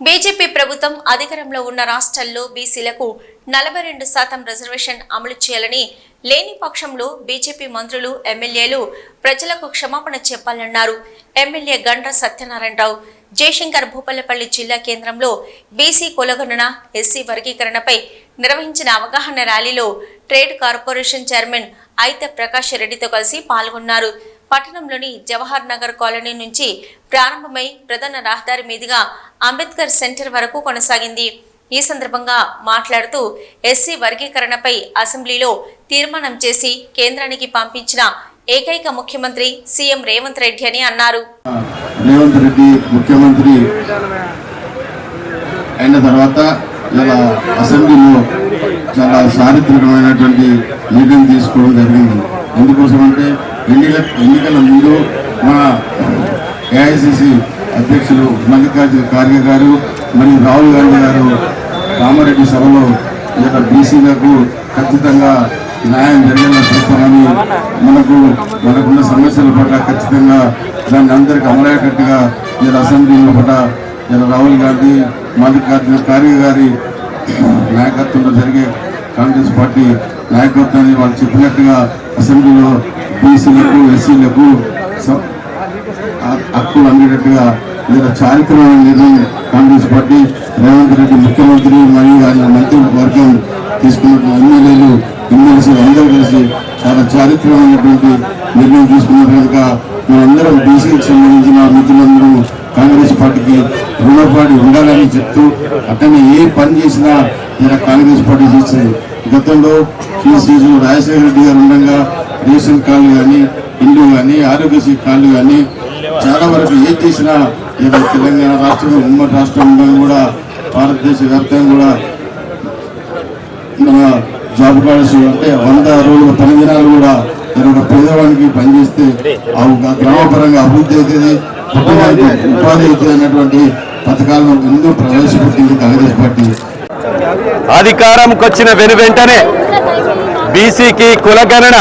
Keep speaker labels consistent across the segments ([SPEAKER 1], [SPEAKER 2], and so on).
[SPEAKER 1] BJP ప్రభుత్వం అధికారంలో ఉన్న రాష్ట్రాల్లో బీసీలకు 42% రిజర్వేషన్ అమలు చేయాలని, లేని పక్షంలో బీజేపీ మంత్రులు, ఎమ్మెల్యేలు ప్రజలకు క్షమాపణ చెప్పాలన్నారు. ఎమ్మెల్యే గండ్ర సత్యనారాయణరావు జయశంకర్ భూపాలపల్లి జిల్లా కేంద్రంలో బీసీ కులగణన, ఎస్సీ వర్గీకరణపై నిర్వహించిన అవగాహన ర్యాలీలో ట్రేడ్ కార్పొరేషన్ చైర్మన్ అయితే ప్రకాష్ రెడ్డితో కలిసి పాల్గొన్నారు. పట్టణంలోని జవహర్ నగర్ కాలనీ నుంచి ప్రారంభమై ప్రధాన రహదారి మీదుగా అంబేద్కర్ సెంటర్ వరకు కొనసాగింది. ఈ సందర్భంగా మాట్లాడుతూ ఎస్సీ వర్గీకరణపై అసెంబ్లీలో తీర్మానం చేసి కేంద్రానికి పంపించిన ఏకైక ముఖ్యమంత్రి సీఎం రేవంత్ రెడ్డి అని అన్నారు.
[SPEAKER 2] రేవంత్ రెడ్డి ముఖ్యమంత్రి అయిన తర్వాత ఇలా అసెంబ్లీలో చాలా చారిత్రకమైనటువంటి నిర్ణయం తీసుకోవడం జరిగింది. ఎందుకోసం అంటే ఎన్నికల ముందు మన ఏఐసిసి అధ్యక్షులు మల్లికార్జున ఖార్గే గారు మరియు రాహుల్ గాంధీ గారు కామారెడ్డి సభలో ఇలా బీసీలకు ఖచ్చితంగా న్యాయం జరిగేలా చూస్తామని మనకున్న సమస్యల పట్ల ఖచ్చితంగా దాన్ని అందరికీ అమలయ్యేటట్టుగా ఇలా అసెంబ్లీలో పట్ల ఇలా రాహుల్ గాంధీ మల్లికార్జున ఖార్గే గారి నాయకత్వంలో జరిగే కాంగ్రెస్ పార్టీ నాయకత్వాన్ని వాళ్ళు చెప్పినట్టుగా అసెంబ్లీలో బీసీలకు, ఎస్సీలకు హక్కులు అందేటట్టుగా లేదా చారిత్రమైన నిర్ణయం కాంగ్రెస్ పార్టీ రేవంత్ రెడ్డి ముఖ్యమంత్రి మరియు ఆయన మంత్రివర్గం తీసుకున్నట్టు ఎమ్మెల్యేలు, ఎమ్మెల్సీలు అందరూ కలిసి చాలా చారిత్రమైనటువంటి నిర్ణయం తీసుకున్నారు. కనుక మనందరం బీసీకి సంబంధించిన మిత్రులందరూ కాంగ్రెస్ పార్టీకి రుణపడి ఉండాలని చెప్తూ అట్టనే ఏ పని చేసినా ఇలా కాంగ్రెస్ పార్టీ చేస్తుంది. గతంలో శ్రీ రాజశేఖర రెడ్డి గారు ఉండగా రేషన్ కార్డులు కానీ, ఇల్లు కానీ, ఆరోగ్యశ్రీ కార్డులు కానీ చాలా వరకు ఏది చేసినా ఇలా తెలంగాణ రాష్ట్రం, ఉమ్మడి రాష్ట్రంలో కూడా భారతదేశ వ్యాప్తంగా కూడా మన జాబ్ కార్డ్స్ అంటే 100 రోజుల 10 దినాలు కూడా ఒక పేదవానికి పనిచేస్తే గ్రామపరంగా అభివృద్ధి అవుతుంది, కుటుంబానికి ఉపాధి అవుతుంది అన్నటువంటి పథకాలను ఎన్నో ప్రవేశపెట్టింది కాంగ్రెస్ పార్టీ.
[SPEAKER 3] అధికారంకి వచ్చిన వెంటనే బీసీకి కులగణన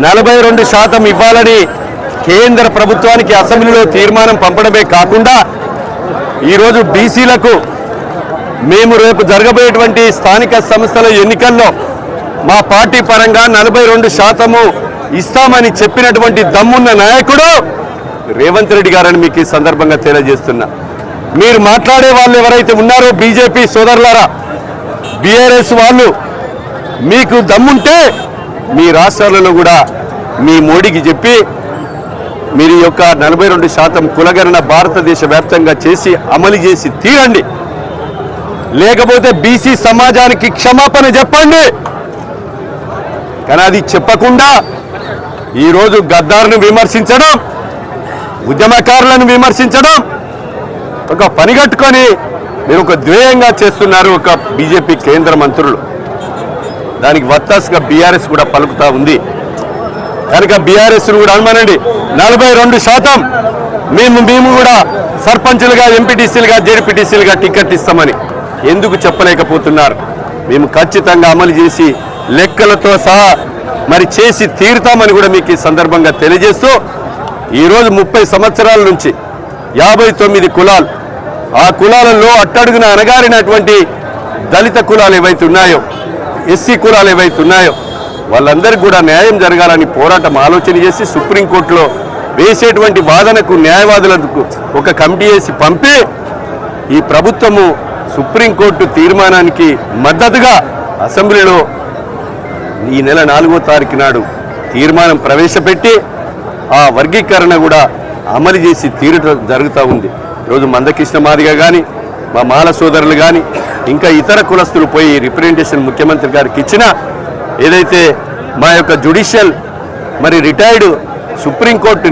[SPEAKER 3] 42% ఇవ్వాలని కేంద్ర ప్రభుత్వానికి అసెంబ్లీలో తీర్మానం పంపడమే కాకుండా ఈరోజు బీసీలకు మేము రేపు జరగబోయేటువంటి స్థానిక సంస్థల ఎన్నికల్లో మా పార్టీ పరంగా 42% ఇస్తామని చెప్పినటువంటి దమ్మున్న నాయకుడు రేవంత్ రెడ్డి గారని మీకు ఈ సందర్భంగా తెలియజేస్తున్నా. మీరు మాట్లాడే వాళ్ళు ఎవరైతే ఉన్నారో బీజేపీ సోదరులారా, బీఆర్ఎస్ వాళ్ళు, మీకు దమ్ముంటే మీ రాష్ట్రాలలో కూడా మీ మోడీకి చెప్పి మీరు యొక్క 42% కులగణన భారతదేశ వ్యాప్తంగా చేసి అమలు చేసి తీరండి. లేకపోతే బీసీ సమాజానికి క్షమాపణ చెప్పండి. కానీ అది చెప్పకుండా ఈరోజు గద్దారును విమర్శించడం, ఉద్యమకారులను విమర్శించడం ఒక పనిగట్టుకొని మీరు ఒక ధ్యేయంగా చేస్తున్నారు ఒక బీజేపీ కేంద్ర మంత్రులు. దానికి వత్తాసుగా బీఆర్ఎస్ కూడా పలుకుతా ఉంది. కనుక బీఆర్ఎస్ను కూడా అనుమానండి, 42% మేము కూడా సర్పంచులుగా, ఎంపీటీసీలుగా, జెడ్పీటీసీలుగా టికెట్ ఇస్తామని ఎందుకు చెప్పలేకపోతున్నారు? మేము ఖచ్చితంగా అమలు చేసి లెక్కలతో సహా మరి చేసి తీరుతామని కూడా మీకు ఈ సందర్భంగా తెలియజేస్తూ, ఈరోజు 30 సంవత్సరాల నుంచి 59 కులాలు, ఆ కులాలలో అట్టడుగున అణగారినటువంటి దళిత కులాలు ఏవైతే ఉన్నాయో, ఎస్సీ కులాలు ఏవైతే ఉన్నాయో వాళ్ళందరికీ కూడా న్యాయం జరగాలని పోరాటం ఆలోచన చేసి సుప్రీంకోర్టులో వేసేటువంటి వాదనకు న్యాయవాదులకు ఒక కమిటీ వేసి పంపి ఈ ప్రభుత్వము సుప్రీంకోర్టు తీర్మానానికి మద్దతుగా అసెంబ్లీలో ఈ నెల 4వ తారీఖు నాడు తీర్మానం ప్రవేశపెట్టి ఆ వర్గీకరణ కూడా అమలు చేసి తీరటం జరుగుతూ ఉంది. ఈరోజు మందకృష్ణ మాదిగ కానీ, మా మాల సోదరులు కానీ, ఇంకా ఇతర కులస్తులు పోయి రిప్రజెంటేషన్ ముఖ్యమంత్రి గారికి ఇచ్చిన ఏదైతే మా యొక్క జ్యుడిషియల్ మరి రిటైర్డ్ సుప్రీంకోర్టు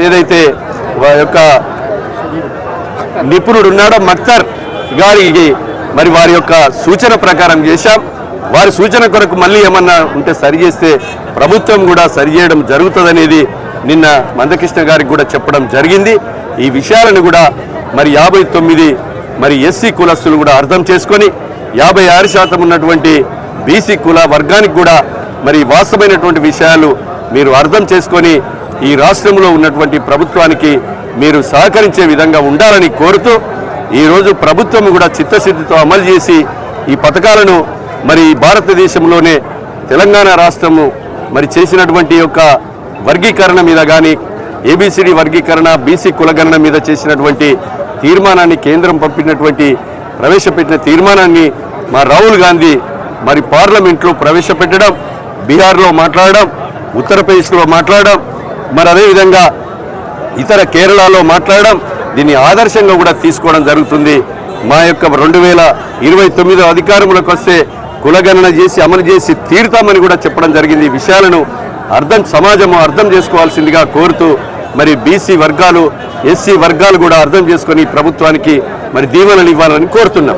[SPEAKER 3] ఏదైతే యొక్క నిపుణుడు ఉన్నాడో మక్తర్ గారికి మరి వారి యొక్క సూచన ప్రకారం చేశాం. వారి సూచన కొరకు మళ్ళీ ఏమన్నా ఉంటే సరిచేస్తే ప్రభుత్వం కూడా సరిచేయడం జరుగుతుందనేది నిన్న మందకృష్ణ గారికి కూడా చెప్పడం జరిగింది. ఈ విషయాలను కూడా మరి 59 మరి ఎస్సీ కులస్తులు కూడా అర్థం చేసుకొని 56% ఉన్నటువంటి బీసీ కుల వర్గానికి కూడా మరి వాస్తవమైనటువంటి విషయాలు మీరు అర్థం చేసుకొని ఈ రాష్ట్రంలో ఉన్నటువంటి ప్రభుత్వానికి మీరు సహకరించే విధంగా ఉండాలని కోరుతూ ఈరోజు ప్రభుత్వం కూడా చిత్తశుద్ధితో అమలు చేసి ఈ పథకాలను మరి భారతదేశంలోనే తెలంగాణ రాష్ట్రము మరి చేసినటువంటి యొక్క వర్గీకరణ మీద కానీ ఏబిసిడి వర్గీకరణ బీసీ కులగణన మీద చేసినటువంటి తీర్మానాన్ని కేంద్రం ప్రవేశపెట్టిన తీర్మానాన్ని మా రాహుల్ గాంధీ మరి పార్లమెంట్లో ప్రవేశపెట్టడం, బీహార్లో మాట్లాడడం, ఉత్తరప్రదేశ్లో మాట్లాడడం, మరి అదేవిధంగా ఇతర కేరళలో మాట్లాడడం, దీన్ని ఆదర్శంగా కూడా తీసుకోవడం జరుగుతుంది. మా యొక్క 2029 అధికారంలోకి వస్తే కులగణన చేసి అమలు చేసి తీరుతామని కూడా చెప్పడం జరిగింది. ఈ విషయాలను సమాజము అర్థం చేసుకోవాల్సిందిగా కోరుతూ మరి బీసీ వర్గాలు ఎస్సీ వర్గాలు కూడా అర్థం చేసుకొని ప్రభుత్వానికి మరి దీవెనలు ఇవ్వాలని కోరుతున్నాం.